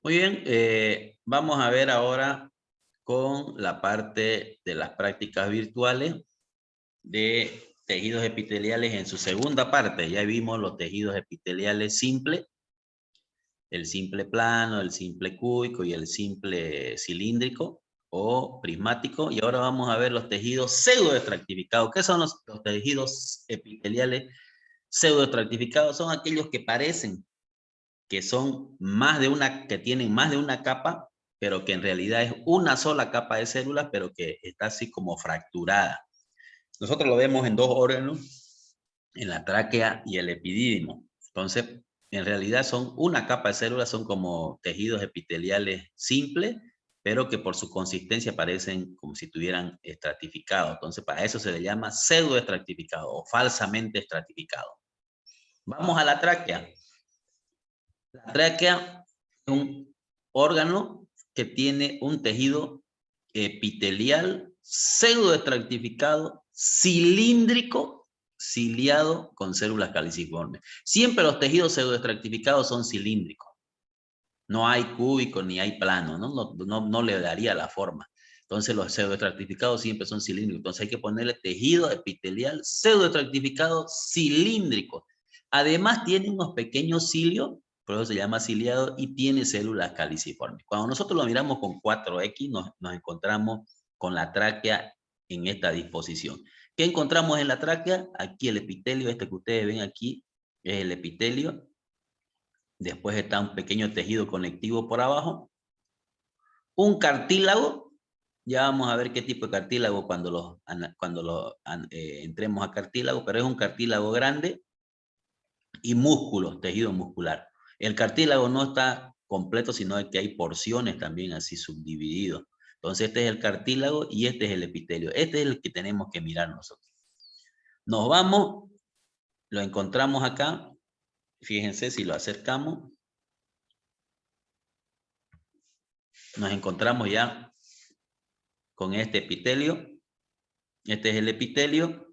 Muy bien, vamos a ver ahora con la parte de las prácticas virtuales de tejidos epiteliales en su segunda parte. Ya vimos los tejidos epiteliales simples, el simple plano, el simple cúbico y el simple cilíndrico o prismático. Y ahora vamos a ver los tejidos pseudoestratificados. ¿Qué son los tejidos epiteliales pseudoestratificados? Son aquellos que parecen que son más de una, que tienen más de una capa, pero que en realidad es una sola capa de células, pero que está así como fracturada. Nosotros lo vemos en dos órganos, en la tráquea y el epidídimo. Entonces, en realidad son una capa de células, son como tejidos epiteliales simples, pero que por su consistencia parecen como si estuvieran estratificados. Entonces, para eso se le llama pseudoestratificado o falsamente estratificado. Vamos a la tráquea. La tráquea es un órgano que tiene un tejido epitelial pseudoestratificado, cilíndrico, ciliado con células caliciformes. Siempre los tejidos pseudoestratificados son cilíndricos. No hay cúbico ni hay plano, no le daría la forma. Entonces los pseudoestratificados siempre son cilíndricos. Entonces hay que ponerle tejido epitelial pseudoestratificado cilíndrico. Además tiene unos pequeños cilios, por eso se llama ciliado, y tiene células caliciformes. Cuando nosotros lo miramos con 4X, nos encontramos con la tráquea en esta disposición. ¿Qué encontramos en la tráquea? Aquí el epitelio, este que ustedes ven aquí, es el epitelio. Después está un pequeño tejido conectivo por abajo. Un cartílago. Ya vamos a ver qué tipo de cartílago cuando entremos a cartílago, pero es un cartílago grande y músculos, tejido muscular. El cartílago no está completo, sino que hay porciones también así subdivididos. Entonces este es el cartílago y este es el epitelio. Este es el que tenemos que mirar nosotros. Nos vamos, lo encontramos acá. Fíjense si lo acercamos. Nos encontramos ya con este epitelio. Este es el epitelio.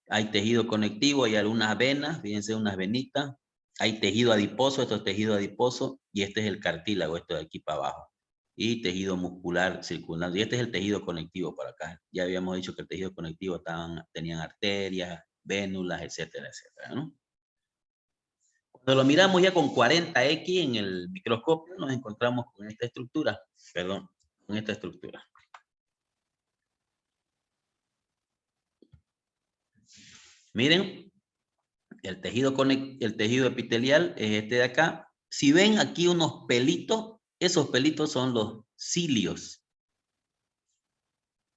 Hay tejido conectivo, hay algunas venas, fíjense unas venitas. Hay tejido adiposo, esto es tejido adiposo, y este es el cartílago, esto de aquí para abajo. Y tejido muscular circundante. Y este es el tejido conectivo para acá. Ya habíamos dicho que el tejido conectivo tenían arterias, vénulas, etcétera, etcétera, ¿no? Cuando lo miramos ya con 40X en el microscopio, nos encontramos con esta estructura, perdón, con esta estructura. Miren, el tejido epitelial es este de acá. Si ven aquí unos pelitos, esos pelitos son los cilios.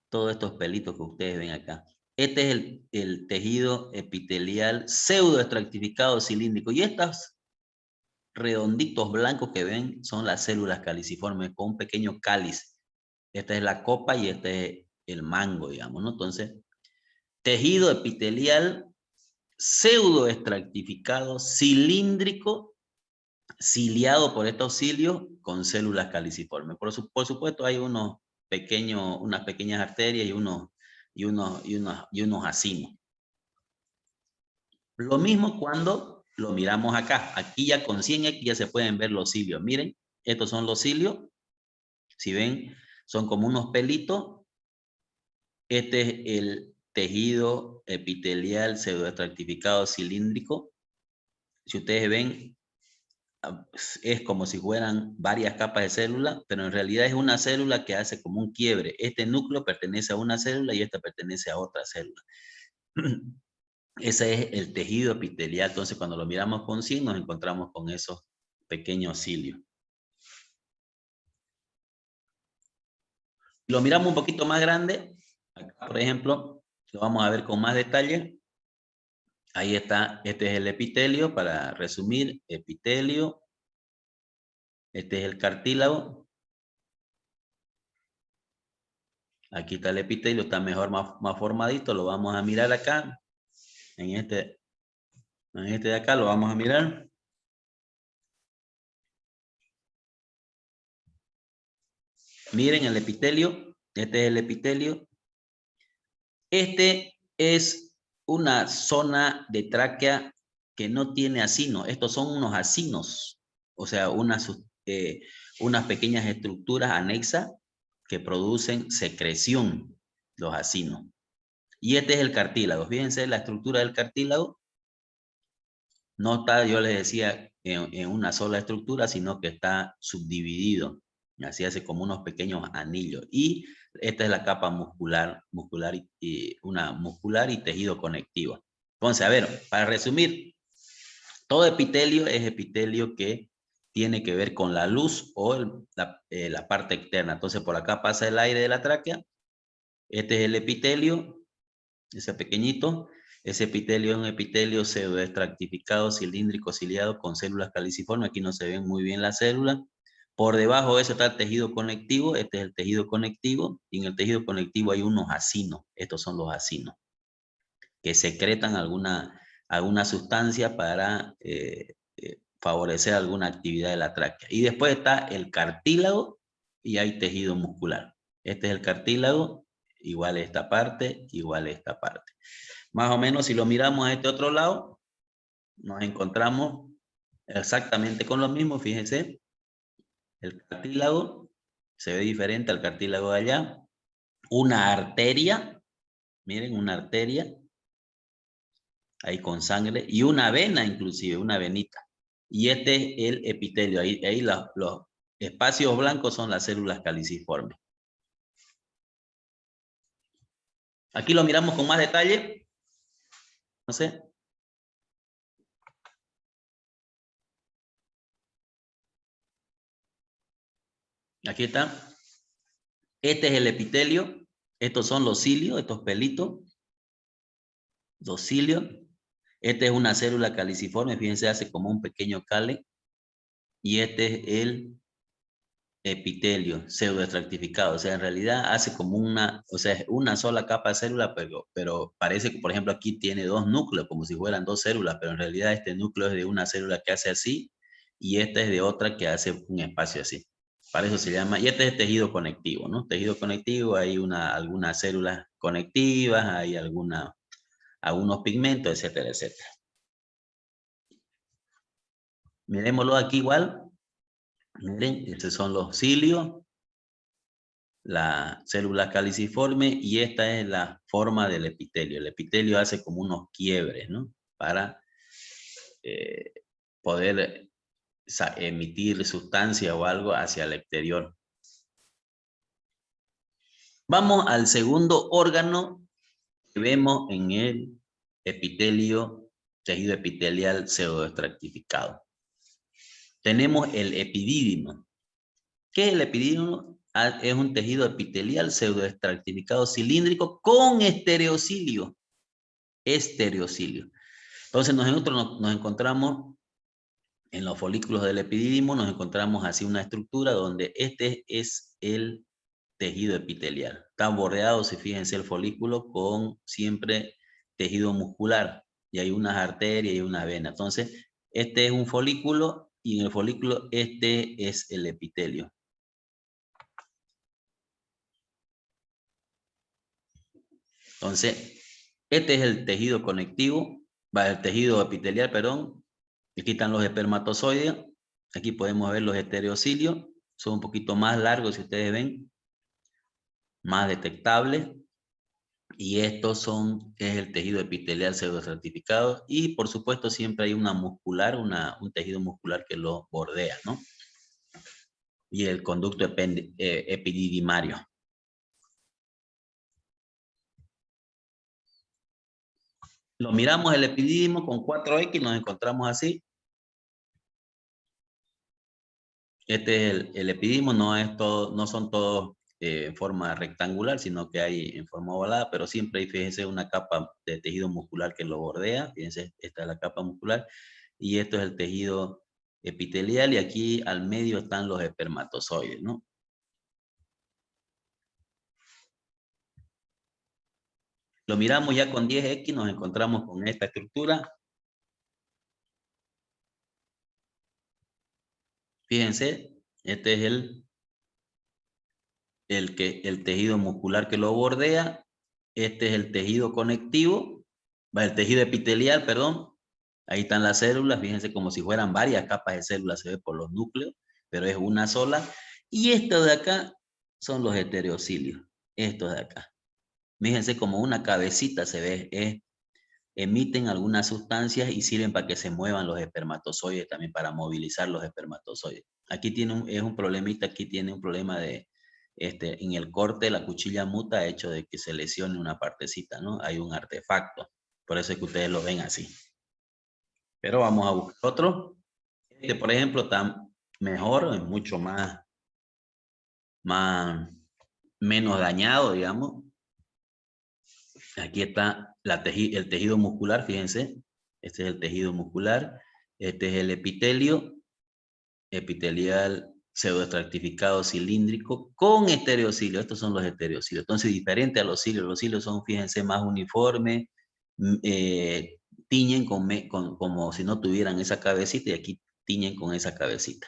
Todos estos pelitos que ustedes ven acá. Este es el tejido epitelial pseudoestratificado cilíndrico. Y estos redonditos blancos que ven son las células caliciformes con un pequeño cáliz. Esta es la copa y este es el mango, digamos, ¿no? Entonces, tejido epitelial pseudoestratificado cilíndrico, ciliado por estos cilios con células caliciformes. Por supuesto, hay unas pequeñas arterias y unos acimos. Lo mismo cuando lo miramos acá. Aquí ya con 100X ya se pueden ver los cilios. Miren, estos son los cilios. Si ven, son como unos pelitos. Este es el tejido epitelial pseudoestratificado cilíndrico. Si ustedes ven, es como si fueran varias capas de célula, pero en realidad es una célula que hace como un quiebre. Este núcleo pertenece a una célula y esta pertenece a otra célula. Ese es el tejido epitelial. Entonces, cuando lo miramos con 100, nos encontramos con esos pequeños cilios. Lo miramos un poquito más grande. Acá, por ejemplo, lo vamos a ver con más detalle. Ahí está, este es el epitelio, para resumir, epitelio. Este es el cartílago. Aquí está el epitelio, está mejor, más formadito. Lo vamos a mirar acá. En este de acá lo vamos a mirar. Miren el epitelio. Este es el epitelio. Este es una zona de tráquea que no tiene acino. Estos son unos acinos, o sea, unas pequeñas estructuras anexas que producen secreción, los acinos. Y este es el cartílago. Fíjense la estructura del cartílago. No está, yo les decía, en una sola estructura, sino que está subdividido. Así hace como unos pequeños anillos. Y esta es la capa muscular y tejido conectivo. Entonces, a ver, para resumir, todo epitelio es epitelio que tiene que ver con la luz o la parte externa. Entonces, por acá pasa el aire de la tráquea. Este es el epitelio, ese pequeñito. Ese epitelio es un epitelio pseudoestratificado, cilíndrico, ciliado, con células caliciformes. Aquí no se ven muy bien las células. Por debajo de eso está el tejido conectivo. Este es el tejido conectivo. Y en el tejido conectivo hay unos acinos. Estos son los acinos, que secretan alguna sustancia para favorecer alguna actividad de la tráquea. Y después está el cartílago y hay tejido muscular. Este es el cartílago, igual esta parte, igual esta parte. Más o menos, si lo miramos a este otro lado, nos encontramos exactamente con lo mismo. Fíjense, el cartílago se ve diferente al cartílago de allá. Una arteria, miren, una arteria, ahí con sangre, y una vena inclusive, una venita. Y este es el epitelio, ahí los espacios blancos son las células caliciformes. Aquí lo miramos con más detalle. No sé. Aquí está. Este es el epitelio. Estos son los cilios, estos pelitos. Los cilios. Esta es una célula caliciforme. Fíjense, hace como un pequeño cale. Y este es el epitelio pseudoestratificado. O sea, en realidad hace como una sola capa de célula, pero parece que, por ejemplo, aquí tiene dos núcleos, como si fueran dos células, pero en realidad este núcleo es de una célula que hace así y esta es de otra que hace un espacio así. Para eso se llama, y este es tejido conectivo, ¿no? Tejido conectivo, hay algunas células conectivas, hay algunos pigmentos, etcétera, etcétera. Miremoslo aquí igual. Miren, estos son los cilios, la célula caliciforme, y esta es la forma del epitelio. El epitelio hace como unos quiebres, ¿no? Para poder emitir sustancia o algo hacia el exterior. Vamos al segundo órgano que vemos en el epitelio, tejido epitelial pseudoestratificado. Tenemos el epidídimo. ¿Qué es el epidídimo? Es un tejido epitelial pseudoestratificado cilíndrico con estereocilio. Estereocilio. Entonces nosotros nos encontramos en los folículos del epidídimo, nos encontramos así una estructura donde este es el tejido epitelial. Está bordeado, si fíjense, el folículo con siempre tejido muscular. Y hay unas arterias y una vena. Entonces, este es un folículo y en el folículo este es el epitelio. Entonces, este es el tejido conectivo, el tejido epitelial, perdón. Aquí están los espermatozoides. Aquí podemos ver los estereocilios. Son un poquito más largos, si ustedes ven, más detectables. Y estos es el tejido epitelial pseudoestratificado. Y por supuesto siempre hay una muscular, un tejido muscular que lo bordea, ¿no? Y el conducto epididimario. Lo miramos el epidídimo con 4X, nos encontramos así. Este es el epidídimo, no son todos en forma rectangular, sino que hay en forma ovalada, pero siempre hay, fíjense, una capa de tejido muscular que lo bordea. Fíjense, esta es la capa muscular y esto es el tejido epitelial y aquí al medio están los espermatozoides, ¿no? Lo miramos ya con 10X, nos encontramos con esta estructura. Fíjense, este es el tejido muscular que lo bordea. Este es el tejido conectivo, el tejido epitelial, perdón. Ahí están las células, fíjense como si fueran varias capas de células, se ve por los núcleos, pero es una sola. Y estos de acá son los heterocilios, estos de acá. Fíjense como una cabecita se ve, emiten algunas sustancias y sirven para que se muevan los espermatozoides, también para movilizar los espermatozoides. Aquí es un problemita, aquí tiene un problema de, en el corte, la cuchilla muta ha hecho de que se lesione una partecita, ¿no? Hay un artefacto, por eso es que ustedes lo ven así. Pero vamos a buscar otro. Por ejemplo, está mejor, es mucho menos dañado, digamos. Aquí está el tejido muscular, fíjense. Este es el tejido muscular. Este es el epitelial pseudoestratificado cilíndrico con estereocilio. Estos son los estereocilios. Entonces, diferente a los cilios son, fíjense, más uniformes, tiñen como si no tuvieran esa cabecita y aquí tiñen con esa cabecita.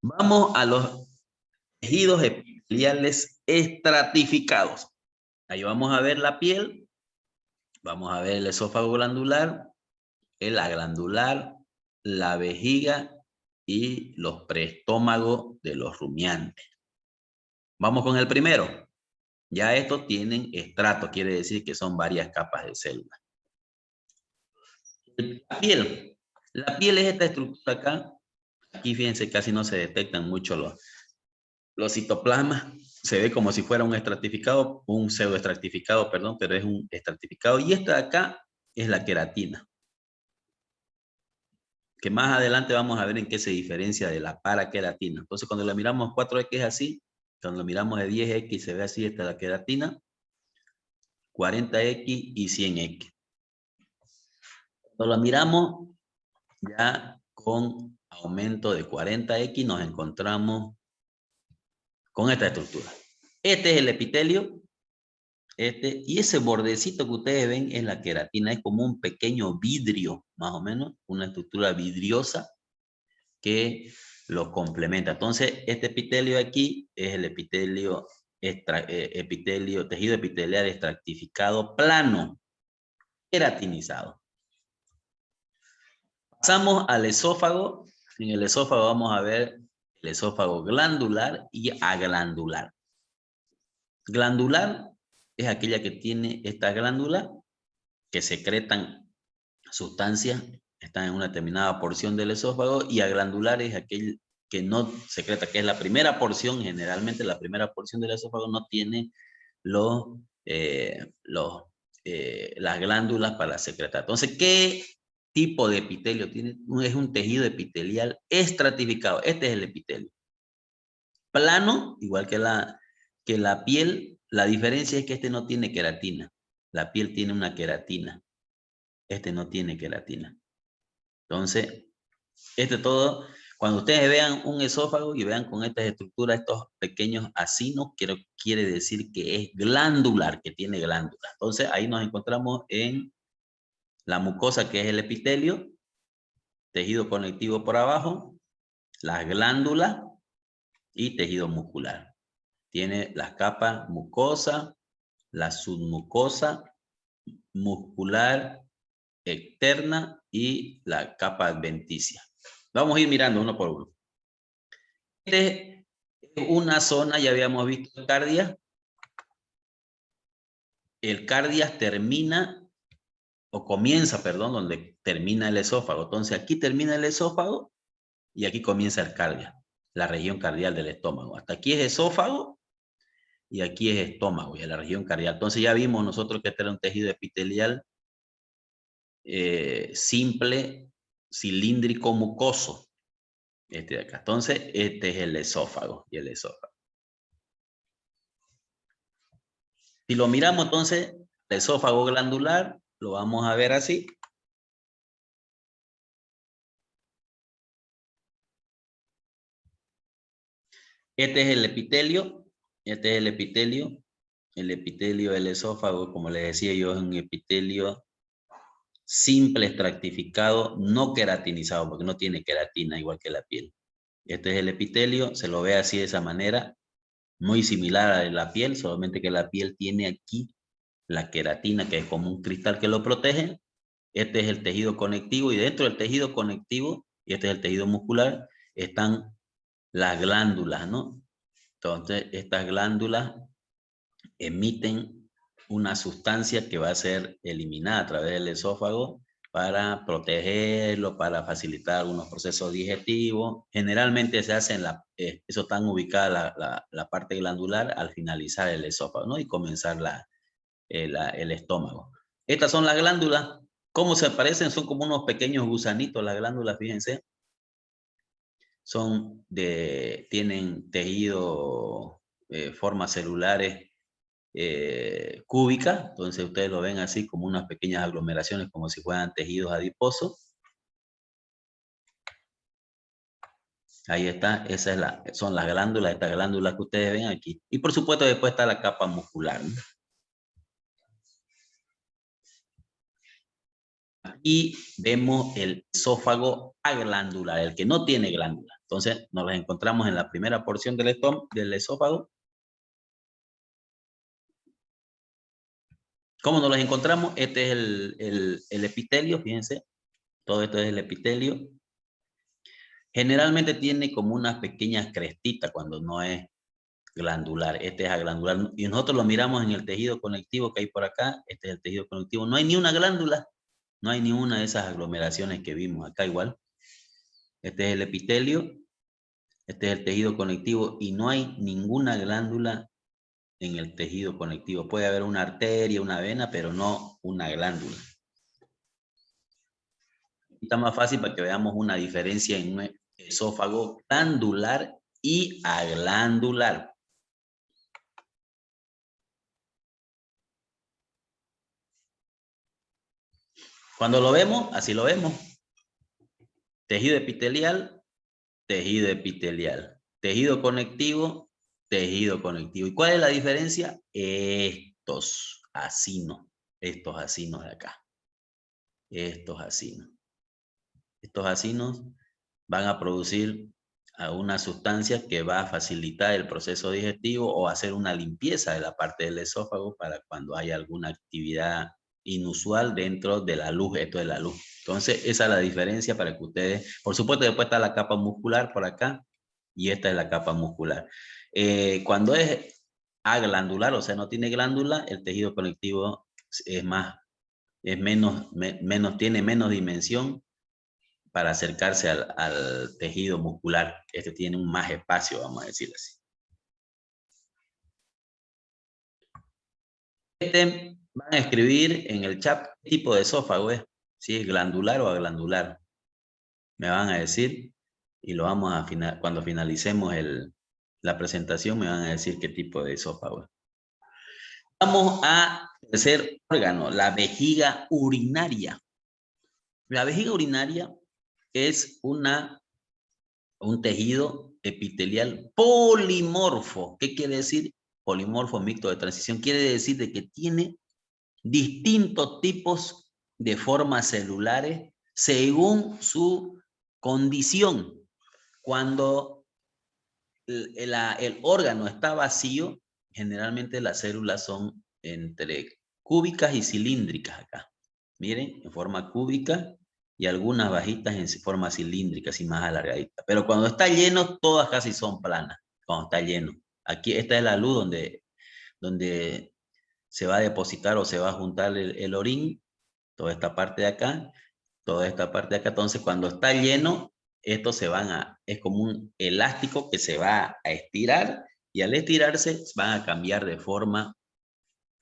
Vamos a los tejidos epiteliales estratificados. Ahí vamos a ver la piel, vamos a ver el esófago glandular, la glandular, la vejiga y los preestómagos de los rumiantes. Vamos con el primero. Ya estos tienen estrato, quiere decir que son varias capas de células. La piel es esta estructura acá. Aquí fíjense, casi no se detectan mucho los citoplasmas. Se ve como si fuera un estratificado, un pseudoestratificado, perdón, pero es un estratificado. Y esta de acá es la queratina, que más adelante vamos a ver en qué se diferencia de la paraqueratina. Entonces, cuando la miramos 4X así, cuando lo miramos de 10X se ve así, esta es la queratina, 40X y 100X. Cuando la miramos ya con aumento de 40X, nos encontramos con esta estructura. Este es el epitelio, y ese bordecito que ustedes ven es la queratina, es como un pequeño vidrio, más o menos, una estructura vidriosa que lo complementa. Entonces, este epitelio aquí es el tejido epitelial estratificado plano, queratinizado. Pasamos al esófago. En el esófago vamos a ver el esófago glandular y aglandular. Glandular es aquella que tiene esta glándula que secretan sustancias, están en una determinada porción del esófago, y aglandular es aquel que no secreta, que es la primera porción, generalmente la primera porción del esófago no tiene las glándulas para secretar. Entonces, ¿qué tipo de epitelio tiene? Es un tejido epitelial estratificado. Este es el epitelio. Plano, igual que la piel, la diferencia es que este no tiene queratina. La piel tiene una queratina. Este no tiene queratina. Entonces, todo, cuando ustedes vean un esófago y vean con estas estructuras, estos pequeños acinos, quiere decir que es glandular, que tiene glándulas. Entonces, ahí nos encontramos en la mucosa, que es el epitelio, tejido conectivo por abajo, las glándulas y tejido muscular. Tiene las capas mucosa, la submucosa, muscular, externa y la capa adventicia. Vamos a ir mirando uno por uno. Este es una zona, ya habíamos visto el cardias. El cardias termina, o comienza, perdón, donde termina el esófago. Entonces aquí termina el esófago y aquí comienza el cardias, la región cardial del estómago. Hasta aquí es esófago y aquí es estómago, y la región cardial. Entonces ya vimos nosotros que este era un tejido epitelial simple, cilíndrico, mucoso. Este de acá. Entonces, este es el esófago y el esófago. Si lo miramos entonces, el esófago glandular, lo vamos a ver así. Este es el epitelio, este es el epitelio. El epitelio del esófago, como les decía yo, es un epitelio simple, estratificado, no queratinizado, porque no tiene queratina, igual que la piel. Este es el epitelio, se lo ve así de esa manera, muy similar a la piel, solamente que la piel tiene aquí la queratina, que es como un cristal que lo protege. Este es el tejido conectivo, y dentro del tejido conectivo, y este es el tejido muscular, están las glándulas, ¿no? Entonces, estas glándulas emiten una sustancia que va a ser eliminada a través del esófago para protegerlo, para facilitar algunos procesos digestivos. Generalmente se hace eso están ubicada la parte glandular al finalizar el esófago, ¿no? Y comenzar el estómago. Estas son las glándulas. ¿Cómo se parecen? Son como unos pequeños gusanitos las glándulas, fíjense. Tienen tejido, formas celulares cúbicas. Entonces ustedes lo ven así como unas pequeñas aglomeraciones, como si fueran tejidos adiposos. Ahí está, son las glándulas, estas glándulas que ustedes ven aquí. Y por supuesto después está la capa muscular, ¿no? Aquí vemos el esófago aglandular, el que no tiene glándula. Entonces nos las encontramos en la primera porción del esófago. ¿Cómo nos las encontramos? Este es el epitelio, fíjense. Todo esto es el epitelio. Generalmente tiene como unas pequeñas crestitas cuando no es glandular. Este es aglandular. Y nosotros lo miramos en el tejido conectivo que hay por acá. Este es el tejido conectivo. No hay ni una glándula. No hay ni una de esas aglomeraciones que vimos acá igual. Este es el epitelio. Este es el tejido conectivo y no hay ninguna glándula en el tejido conectivo. Puede haber una arteria, una vena, pero no una glándula. Está más fácil para que veamos una diferencia en un esófago glandular y aglandular. Cuando lo vemos, así lo vemos. Tejido epitelial, tejido epitelial. Tejido conectivo, tejido conectivo. ¿Y cuál es la diferencia? Estos acinos de acá. Estos acinos. Estos acinos van a producir una sustancia que va a facilitar el proceso digestivo o hacer una limpieza de la parte del esófago para cuando haya alguna actividad inusual dentro de la luz, esto de la luz. Entonces, esa es la diferencia para que ustedes, por supuesto, después está la capa muscular por acá y esta es la capa muscular. Cuando es aglandular, o sea, no tiene glándula, el tejido conectivo tiene menos dimensión para acercarse al tejido muscular. Este tiene un más espacio, vamos a decir así. Van a escribir en el chat qué tipo de esófago es, si es glandular o aglandular. Me van a decir y lo vamos a cuando finalicemos la presentación me van a decir qué tipo de esófago es. Vamos a tercer órgano, la vejiga urinaria. La vejiga urinaria es un tejido epitelial polimorfo. ¿Qué quiere decir? Polimorfo mixto de transición. Quiere decir de que tiene distintos tipos de formas celulares según su condición. Cuando el órgano está vacío, generalmente las células son entre cúbicas y cilíndricas acá. Miren, en forma cúbica y algunas bajitas en forma cilíndrica, así más alargaditas. Pero cuando está lleno, todas casi son planas, cuando está lleno. Aquí esta es la luz donde se va a depositar o se va a juntar el orín, toda esta parte de acá, toda esta parte de acá. Entonces, cuando está lleno, estos es como un elástico que se va a estirar y al estirarse van a cambiar de forma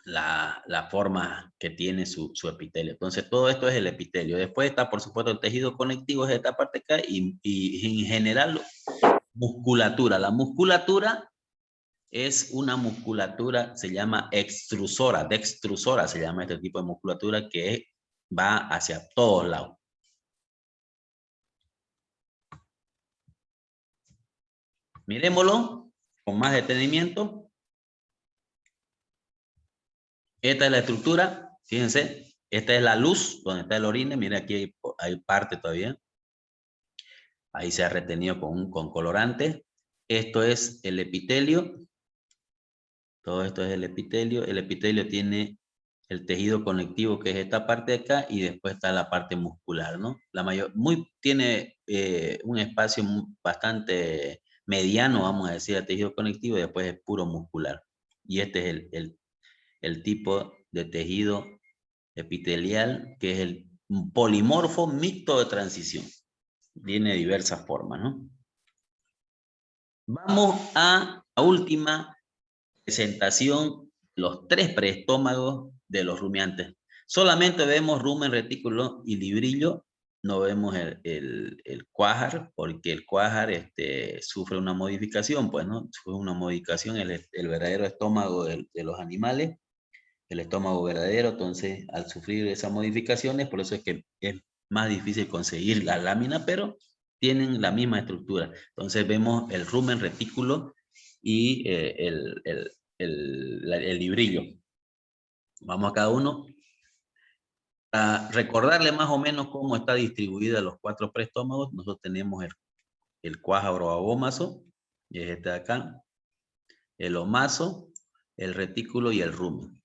la forma que tiene su epitelio. Entonces, todo esto es el epitelio. Después está, por supuesto, el tejido conectivo, es esta parte acá, y en general, musculatura. La musculatura es una musculatura, se llama extrusora, dextrusora se llama este tipo de musculatura que va hacia todos lados. Miremoslo con más detenimiento. Esta es la estructura, fíjense, esta es la luz donde está el orine, mire aquí hay parte todavía. Ahí se ha retenido con colorante. Esto es el epitelio. Todo esto es el epitelio. El epitelio tiene el tejido conectivo, que es esta parte de acá, y después está la parte muscular, ¿no? Tiene un espacio bastante mediano, vamos a decir, el tejido conectivo, y después es puro muscular. Y este es el tipo de tejido epitelial, que es el polimorfo mixto de transición. Tiene diversas formas, ¿no? Vamos a la última presentación, los 3 preestómagos de los rumiantes. Solamente vemos rumen, retículo y librillo, no vemos el cuájar, porque el cuájar sufre una modificación, pues, ¿no? Sufre una modificación, el verdadero estómago de los animales, el estómago verdadero, entonces, al sufrir esas modificaciones, por eso es que es más difícil conseguir la lámina, pero tienen la misma estructura. Entonces, vemos el rumen, retículo y el librillo. Vamos a cada uno. Para recordarle más o menos cómo está distribuida los 4 preestómagos, nosotros tenemos el cuájaro abómaso, y es este de acá, el omaso, el retículo y el rumen.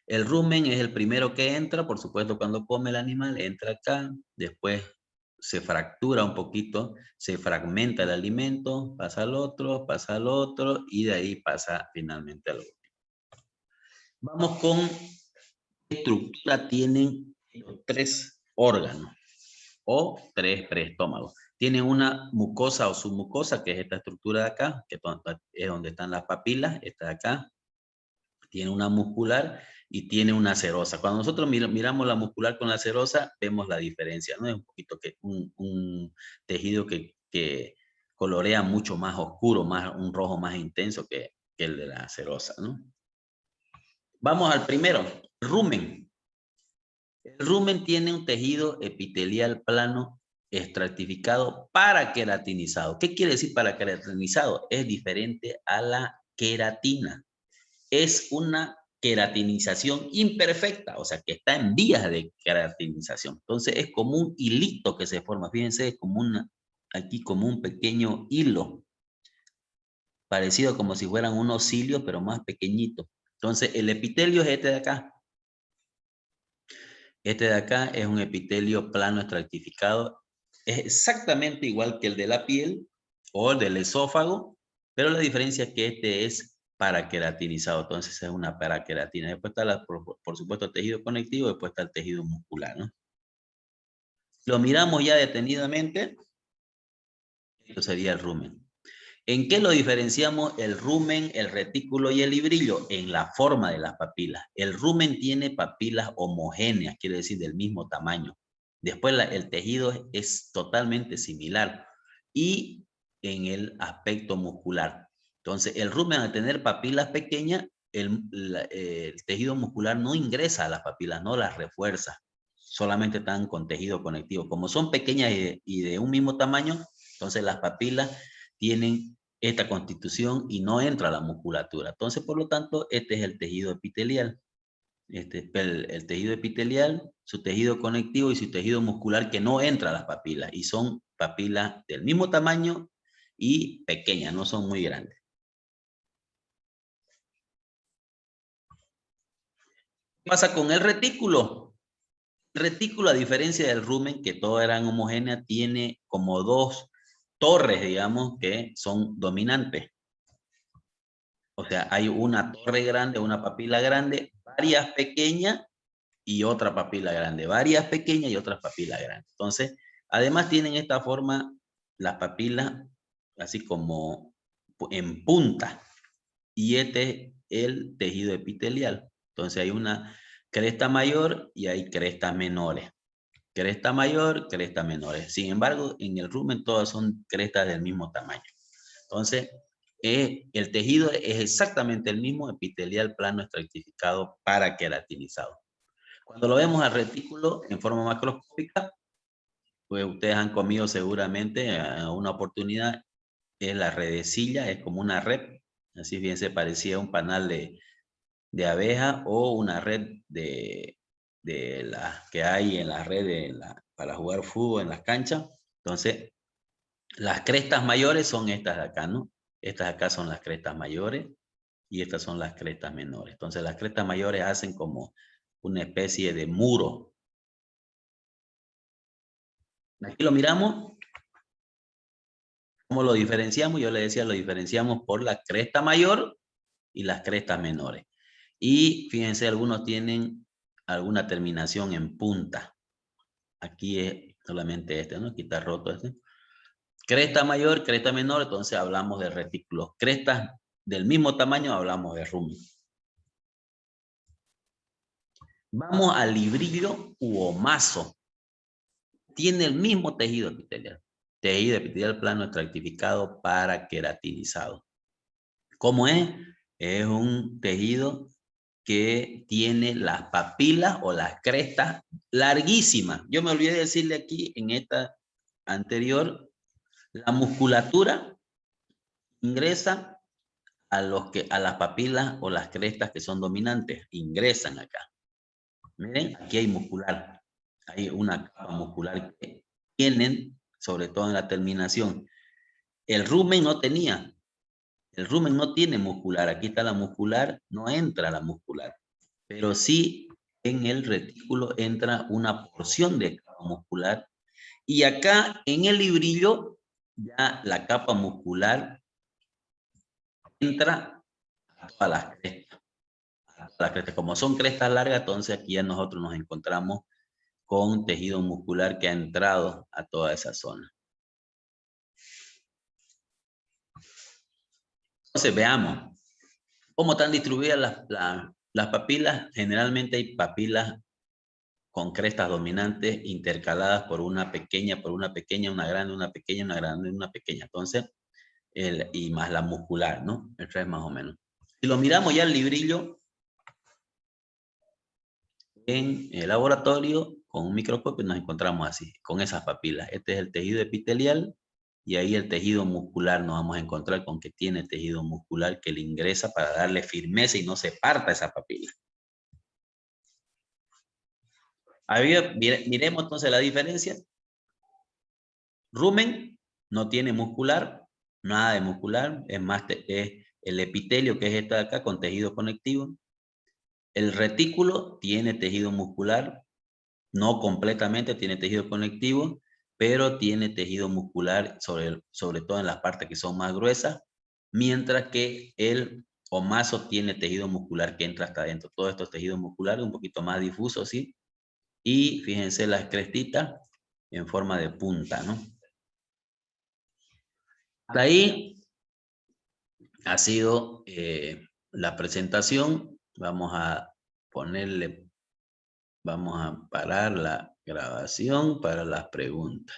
El rumen es el primero que entra, por supuesto, cuando come el animal, entra acá, después se fractura un poquito, se fragmenta el alimento, pasa al otro, y de ahí pasa finalmente al otro. Vamos con qué estructura tienen los 3 órganos o 3 preestómagos. Tienen una mucosa o submucosa, que es esta estructura de acá, que es donde están las papilas, esta de acá. Tiene una muscular y tiene una serosa. Cuando nosotros miramos la muscular con la serosa, vemos la diferencia, ¿no? Es un poquito un tejido que colorea mucho más oscuro, un rojo más intenso que el de la serosa, ¿no? Vamos al primero, rumen. El rumen tiene un tejido epitelial plano estratificado paraqueratinizado. ¿Qué quiere decir paraqueratinizado? Es diferente a la queratina. Es una queratinización imperfecta, o sea, que está en vías de queratinización. Entonces es como un hilito que se forma. Fíjense, es como aquí como un pequeño hilo, parecido como si fueran unos cilios, pero más pequeñitos. Entonces el epitelio es este de acá. Este de acá es un epitelio plano estratificado. Es exactamente igual que el de la piel o el del esófago, pero la diferencia es que este es paraqueratinizado. Entonces es una paraqueratina. Después está, por supuesto, el tejido conectivo, después está el tejido muscular, ¿no? Lo miramos ya detenidamente. Esto sería el rumen. ¿En qué lo diferenciamos el rumen, el retículo y el librillo? En la forma de las papilas. El rumen tiene papilas homogéneas, quiere decir del mismo tamaño. Después el tejido es totalmente similar. Y en el aspecto muscular. Entonces, el rumen, al tener papilas pequeñas, el tejido muscular no ingresa a las papilas, no las refuerza. Solamente están con tejido conectivo. Como son pequeñas y de un mismo tamaño, entonces las papilas tienen esta constitución y no entra la musculatura. Entonces, por lo tanto, este es el tejido epitelial. Este es el tejido epitelial, su tejido conectivo y su tejido muscular que no entra a las papilas. Y son papilas del mismo tamaño y pequeñas, no son muy grandes. ¿Qué pasa con el retículo? El retículo, a diferencia del rumen, que todas eran homogéneas, tiene como 2 torres, digamos, que son dominantes. O sea, hay una torre grande, una papila grande, varias pequeñas y otra papila grande. Varias pequeñas y otras papilas grandes. Entonces, además tienen esta forma, las papilas, así como en punta. Y este es el tejido epitelial. Entonces, hay una cresta mayor y hay crestas menores. Cresta mayor, cresta menores. Sin embargo, en el rumen todas son crestas del mismo tamaño. Entonces, el tejido es exactamente el mismo, epitelial plano estratificado paraqueratinizado. Cuando lo vemos al retículo en forma macroscópica, pues ustedes han comido seguramente a una oportunidad, es la redecilla, es como una red, así bien se parecía a un panal de abeja o una red de las que hay en la red para jugar fútbol en las canchas. Entonces, las crestas mayores son estas de acá, ¿no? Estas de acá son las crestas mayores y estas son las crestas menores. Entonces las crestas mayores hacen como una especie de muro. Aquí lo miramos. ¿Cómo lo diferenciamos? Yo le decía, lo diferenciamos por la cresta mayor y las crestas menores. Y fíjense, algunos tienen alguna terminación en punta. Aquí es solamente este, ¿no? Aquí está roto este. Cresta mayor, cresta menor, entonces hablamos de retículos. Crestas del mismo tamaño, hablamos de rumen. Vamos al librillo u omaso. Tiene el mismo tejido epitelial. Tejido epitelial plano estratificado para queratinizado. ¿Cómo es? Es un tejido que tiene las papilas o las crestas larguísimas. Yo me olvidé de decirle aquí en esta anterior, la musculatura ingresa a las papilas o las crestas que son dominantes, ingresan acá. Miren, aquí hay muscular, hay una capa muscular que tienen, sobre todo en la terminación. El rumen no tenía. El rumen no tiene muscular. Aquí está la muscular, no entra la muscular. Pero sí en el retículo entra una porción de capa muscular. Y acá en el librillo ya la capa muscular entra a todas las crestas. Como son crestas largas, entonces aquí ya nosotros nos encontramos con tejido muscular que ha entrado a toda esa zona. Entonces veamos cómo están distribuidas las papilas. Generalmente hay papilas con crestas dominantes intercaladas por una pequeña, una grande, una pequeña, una grande, una pequeña. Entonces, y más la muscular, ¿no? El 3 más o menos. Si lo miramos ya el librillo en el laboratorio con un microscopio, nos encontramos así, con esas papilas. Este es el tejido epitelial y ahí el tejido muscular nos vamos a encontrar con que tiene tejido muscular que le ingresa para darle firmeza y no se parta esa papila. Miremos entonces la diferencia. Rumen no tiene muscular, nada de muscular, es más es el epitelio que es esta de acá con tejido conectivo. El retículo tiene tejido muscular, no completamente tiene tejido conectivo, pero tiene tejido muscular sobre todo en las partes que son más gruesas, mientras que el omaso tiene tejido muscular que entra hasta adentro. Todos estos tejidos musculares un poquito más difusos, ¿sí? Y fíjense las crestitas en forma de punta, ¿no? Hasta ahí ha sido la presentación. Vamos a parar la grabación para las preguntas.